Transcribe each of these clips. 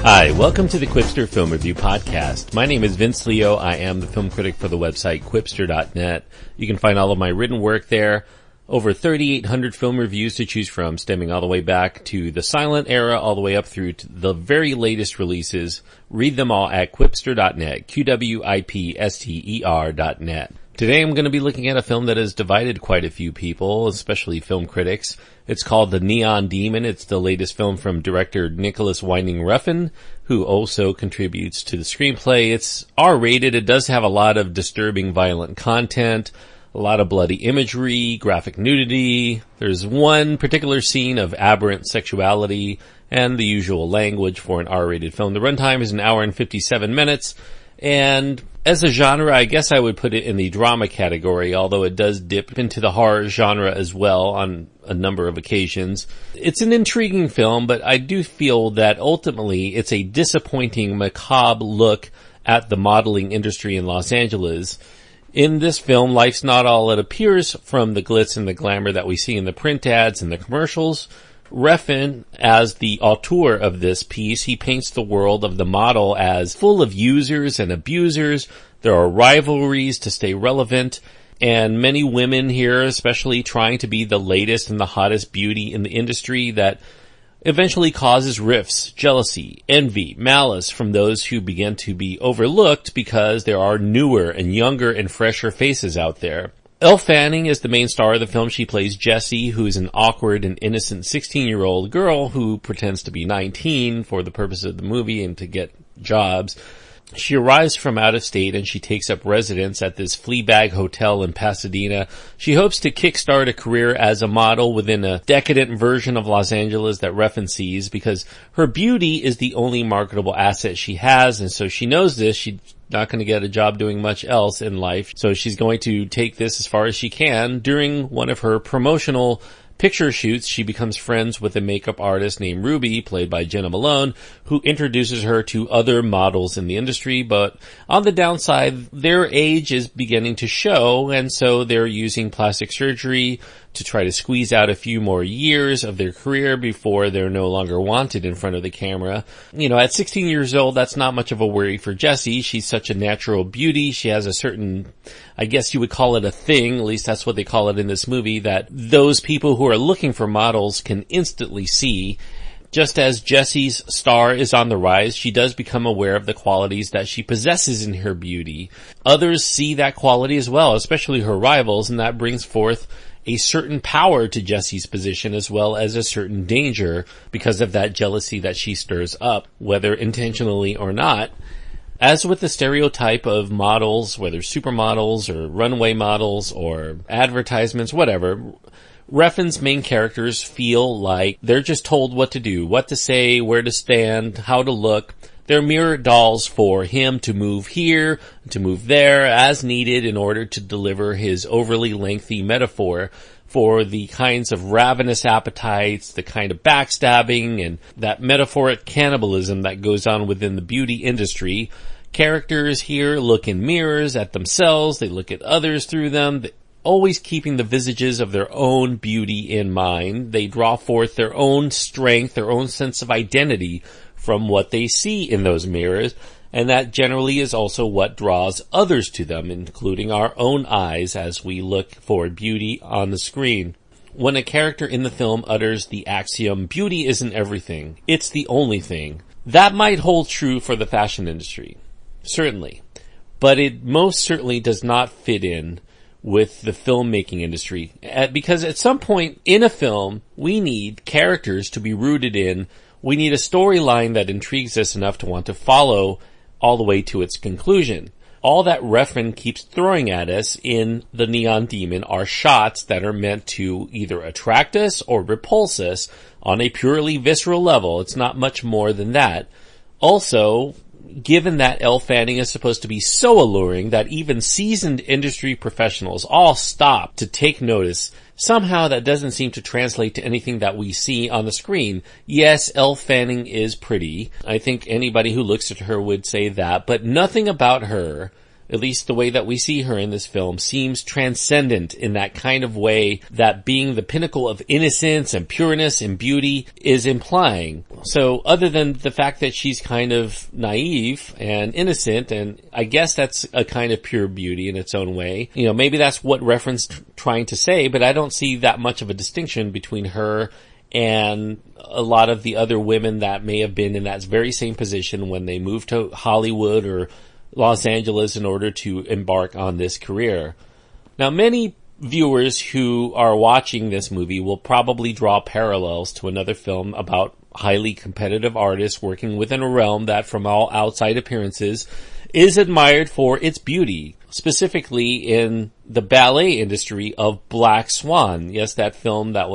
Hi, welcome to the Quipster Film Review Podcast. My name is Vince Leo. I am the film critic for the website Quipster.net. You can find all of my written work there. Over 3,800 film reviews to choose from, stemming all the way back to the silent era, all the way up through to the very latest releases. Read them all at Quipster.net, Quipster.net. Today I'm going to be looking at a film that has divided quite a few people, especially film critics. It's called The Neon Demon. It's the latest film from director Nicholas Winding Refn, who also contributes to the screenplay. It's R-rated. It does have a lot of disturbing violent content, a lot of bloody imagery, graphic nudity. There's one particular scene of aberrant sexuality and the usual language for an R-rated film. The runtime is 1 hour and 57 minutes. And as a genre, I guess I would put it in the drama category, although it does dip into the horror genre as well on a number of occasions. It's an intriguing film, but I do feel that ultimately it's a disappointing, macabre look at the modeling industry in Los Angeles. In this film, life's not all it appears from the glitz and the glamour that we see in the print ads and the commercials. Refn, as the auteur of this piece, he paints the world of the model as full of users and abusers. There are rivalries to stay relevant, and many women here, especially trying to be the latest and the hottest beauty in the industry, that eventually causes rifts, jealousy, envy, malice from those who begin to be overlooked because there are newer and younger and fresher faces out there. Elle Fanning is the main star of the film. She plays Jessie, who is an awkward and innocent 16-year-old girl who pretends to be 19 for the purpose of the movie and to get jobs. She arrives from out of state and she takes up residence at this fleabag hotel in Pasadena. She hopes to kickstart a career as a model within a decadent version of Los Angeles that Refn sees, because her beauty is the only marketable asset she has, and so she knows this. She's not going to get a job doing much else in life, so she's going to take this as far as she can. During one of her promotional picture shoots, she becomes friends with a makeup artist named Ruby, played by Jenna Malone, who introduces her to other models in the industry. But on the downside, their age is beginning to show, and so they're using plastic surgery to try to squeeze out a few more years of their career before they're no longer wanted in front of the camera. You know, at 16 years old, that's not much of a worry for Jessie. She's such a natural beauty. She has a certain, I guess you would call it a thing, at least that's what they call it in this movie, that those people who are looking for models can instantly see. Just as Jessie's star is on the rise, she does become aware of the qualities that she possesses in her beauty. Others see that quality as well, especially her rivals, and that brings forth a certain power to Jessie's position as well as a certain danger because of that jealousy that she stirs up, whether intentionally or not. As with the stereotype of models, whether supermodels or runway models or advertisements, whatever, Refn's main characters feel like they're just told what to do, what to say, where to stand, how to look. They're mirror dolls for him to move here, to move there as needed in order to deliver his overly lengthy metaphor for the kinds of ravenous appetites, the kind of backstabbing, and that metaphoric cannibalism that goes on within the beauty industry. Characters here look in mirrors at themselves, they look at others through them, always keeping the visages of their own beauty in mind. They draw forth their own strength, their own sense of identity from what they see in those mirrors, and that generally is also what draws others to them, including our own eyes as we look for beauty on the screen. When a character in the film utters the axiom, "Beauty isn't everything, it's the only thing," that might hold true for the fashion industry, certainly, but it most certainly does not fit in with the filmmaking industry, because at some point in a film, we need characters to be rooted in. We need a storyline that intrigues us enough to want to follow all the way to its conclusion. All that Refn keeps throwing at us in The Neon Demon are shots that are meant to either attract us or repulse us on a purely visceral level. It's not much more than that. Also, given that Elle Fanning is supposed to be so alluring that even seasoned industry professionals all stop to take notice, somehow that doesn't seem to translate to anything that we see on the screen. Yes, Elle Fanning is pretty. I think anybody who looks at her would say that, but nothing about her, at least the way that we see her in this film, seems transcendent in that kind of way that being the pinnacle of innocence and pureness and beauty is implying. So other than the fact that she's kind of naive and innocent, and I guess that's a kind of pure beauty in its own way, maybe that's what Refn's trying to say, but I don't see that much of a distinction between her and a lot of the other women that may have been in that very same position when they moved to Hollywood or Los Angeles in order to embark on this career. Now, many viewers who are watching this movie will probably draw parallels to another film about highly competitive artists working within a realm that, from all outside appearances, is admired for its beauty, specifically in the ballet industry of Black Swan. Yes, that film that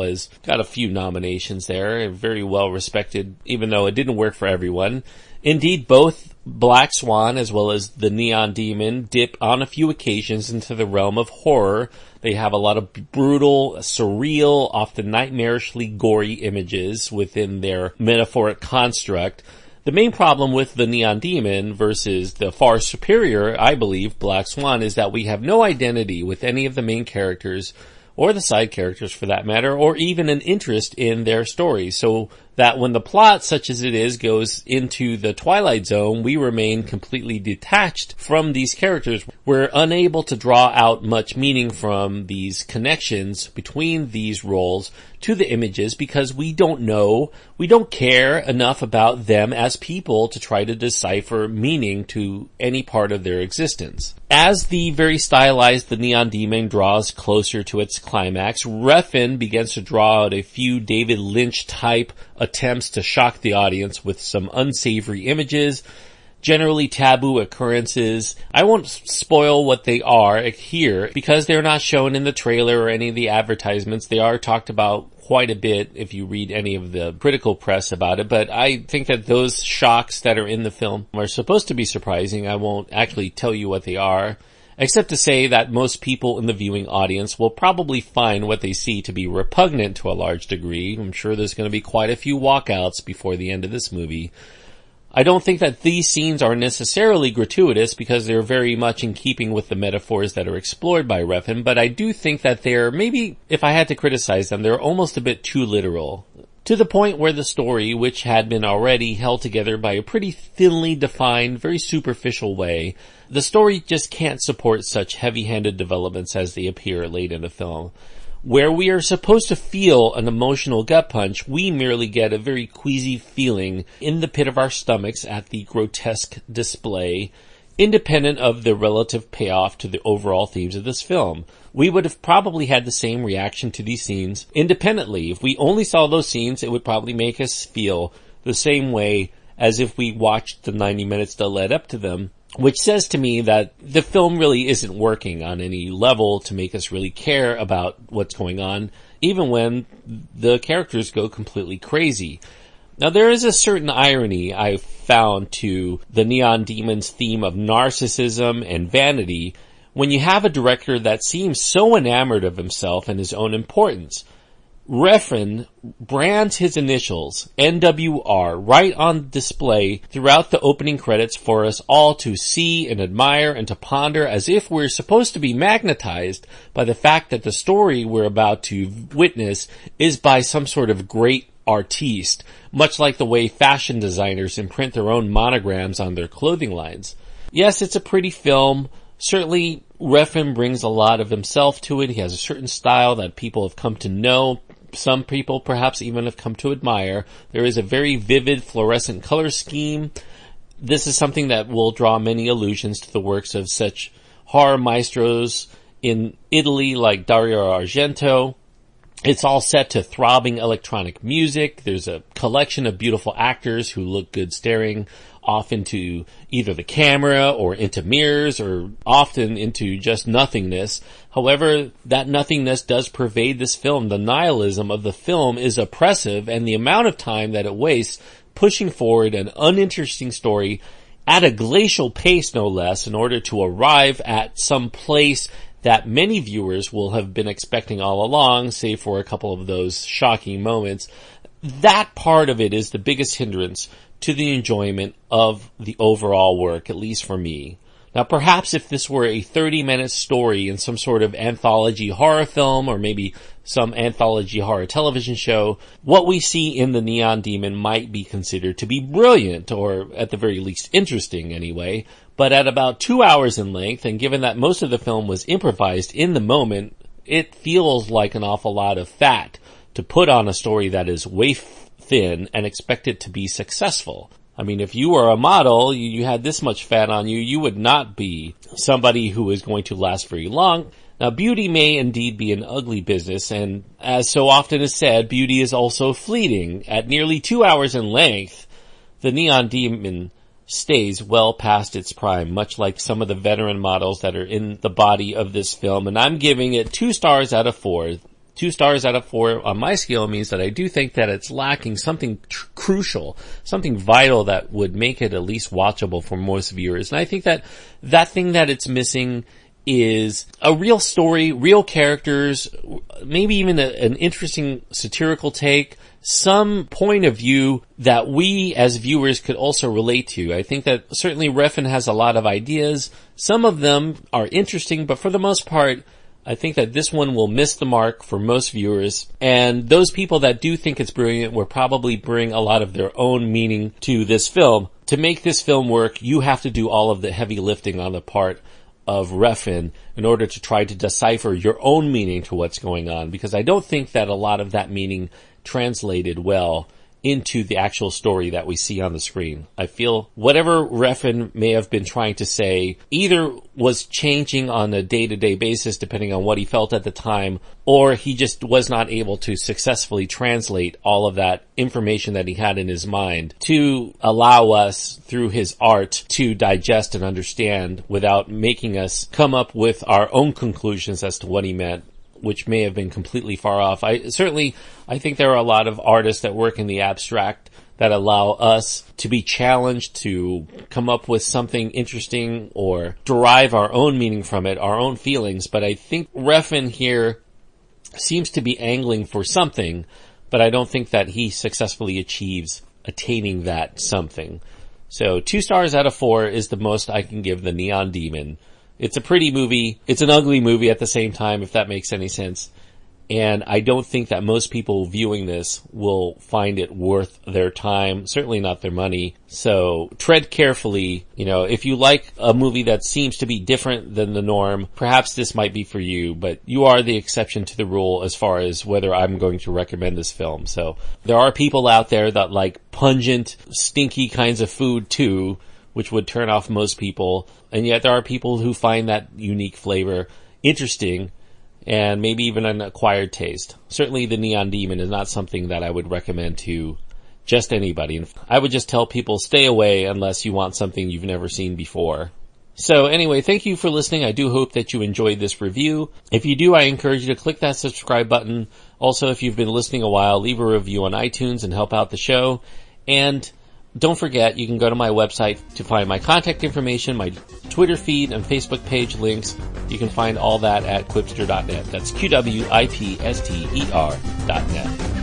got a few nominations there, very well respected, even though it didn't work for everyone. Indeed, both Black Swan as well as The Neon Demon dip on a few occasions into the realm of horror. They have a lot of brutal, surreal, often nightmarishly gory images within their metaphoric construct. The main problem with The Neon Demon versus the far superior, I believe, Black Swan, is that we have no identity with any of the main characters, or the side characters for that matter, or even an interest in their stories. So that when the plot, such as it is, goes into the Twilight Zone, we remain completely detached from these characters. We're unable to draw out much meaning from these connections between these roles to the images because we don't care enough about them as people to try to decipher meaning to any part of their existence. As the very stylized The Neon Demon draws closer to its climax, Refn begins to draw out a few David Lynch type attempts to shock the audience with some unsavory images, generally taboo occurrences. I won't spoil what they are here because they're not shown in the trailer or any of the advertisements. They are talked about quite a bit if you read any of the critical press about it, but I think that those shocks that are in the film are supposed to be surprising. I won't actually tell you what they are, except to say that most people in the viewing audience will probably find what they see to be repugnant to a large degree. I'm sure there's going to be quite a few walkouts before the end of this movie. I don't think that these scenes are necessarily gratuitous because they're very much in keeping with the metaphors that are explored by Refn, but I do think that they're, maybe if I had to criticize them, they're almost a bit too literal. To the point where the story, which had been already held together by a pretty thinly defined, very superficial way, the story just can't support such heavy-handed developments as they appear late in the film. Where we are supposed to feel an emotional gut punch, we merely get a very queasy feeling in the pit of our stomachs at the grotesque display, independent of the relative payoff to the overall themes of this film. We would have probably had the same reaction to these scenes independently. If we only saw those scenes, it would probably make us feel the same way as if we watched the 90 minutes that led up to them, which says to me that the film really isn't working on any level to make us really care about what's going on, even when the characters go completely crazy. Now, there is a certain irony I've found to the Neon Demon's theme of narcissism and vanity when you have a director that seems so enamored of himself and his own importance. Refn brands his initials, NWR, right on display throughout the opening credits for us all to see and admire and to ponder, as if we're supposed to be magnetized by the fact that the story we're about to witness is by some sort of great artiste, much like the way fashion designers imprint their own monograms on their clothing lines. Yes, it's a pretty film. Certainly, Refn brings a lot of himself to it. He has a certain style that people have come to know. Some people perhaps even have come to admire. There is a very vivid fluorescent color scheme. This is something that will draw many allusions to the works of such horror maestros in Italy like Dario Argento. It's all set to throbbing electronic music. There's a collection of beautiful actors who look good staring off into either the camera or into mirrors or often into just nothingness. However, that nothingness does pervade this film. The nihilism of the film is oppressive, and the amount of time that it wastes pushing forward an uninteresting story at a glacial pace, no less, in order to arrive at some place that many viewers will have been expecting all along, save for a couple of those shocking moments. That part of it is the biggest hindrance to the enjoyment of the overall work, at least for me. Now perhaps if this were a 30-minute story in some sort of anthology horror film or maybe some anthology horror television show, what we see in The Neon Demon might be considered to be brilliant, or at the very least interesting anyway. But at about 2 hours in length, and given that most of the film was improvised in the moment, it feels like an awful lot of fat to put on a story that is waif thin and expect it to be successful. I mean, if you were a model, you had this much fat on you, you would not be somebody who is going to last very long. Now, beauty may indeed be an ugly business, and as so often is said, beauty is also fleeting. At nearly 2 hours in length, The Neon Demon stays well past its prime, much like some of the veteran models that are in the body of this film, and I'm giving it 2 stars out of 4. 2 stars out of 4 on my scale means that I do think that it's lacking something crucial, something vital that would make it at least watchable for most viewers. And I think that that thing that it's missing is a real story, real characters, maybe even an interesting satirical take, some point of view that we as viewers could also relate to. I think that certainly Refn has a lot of ideas. Some of them are interesting, but for the most part, I think that this one will miss the mark for most viewers, and those people that do think it's brilliant will probably bring a lot of their own meaning to this film. To make this film work, you have to do all of the heavy lifting on the part of Refn in order to try to decipher your own meaning to what's going on, because I don't think that a lot of that meaning translated well into the actual story that we see on the screen. I feel whatever Refn may have been trying to say either was changing on a day-to-day basis depending on what he felt at the time, or he just was not able to successfully translate all of that information that he had in his mind to allow us through his art to digest and understand without making us come up with our own conclusions as to what he meant, which may have been completely far off. I think there are a lot of artists that work in the abstract that allow us to be challenged to come up with something interesting or derive our own meaning from it, our own feelings. But I think Refn here seems to be angling for something, but I don't think that he successfully achieves attaining that something. So 2 stars out of 4 is the most I can give The Neon Demon. It's a pretty movie. It's an ugly movie at the same time, if that makes any sense. And I don't think that most people viewing this will find it worth their time, certainly not their money. So tread carefully. You know, if you like a movie that seems to be different than the norm, perhaps this might be for you, but you are the exception to the rule as far as whether I'm going to recommend this film. So there are people out there that like pungent, stinky kinds of food too, which would turn off most people. And yet there are people who find that unique flavor interesting and maybe even an acquired taste. Certainly The Neon Demon is not something that I would recommend to just anybody. I would just tell people stay away unless you want something you've never seen before. So anyway, thank you for listening. I do hope that you enjoyed this review. If you do, I encourage you to click that subscribe button. Also, if you've been listening a while, leave a review on iTunes and help out the show. And don't forget, you can go to my website to find my contact information, my Twitter feed, and Facebook page links. You can find all that at quipster.net. That's QWIPSTER.net.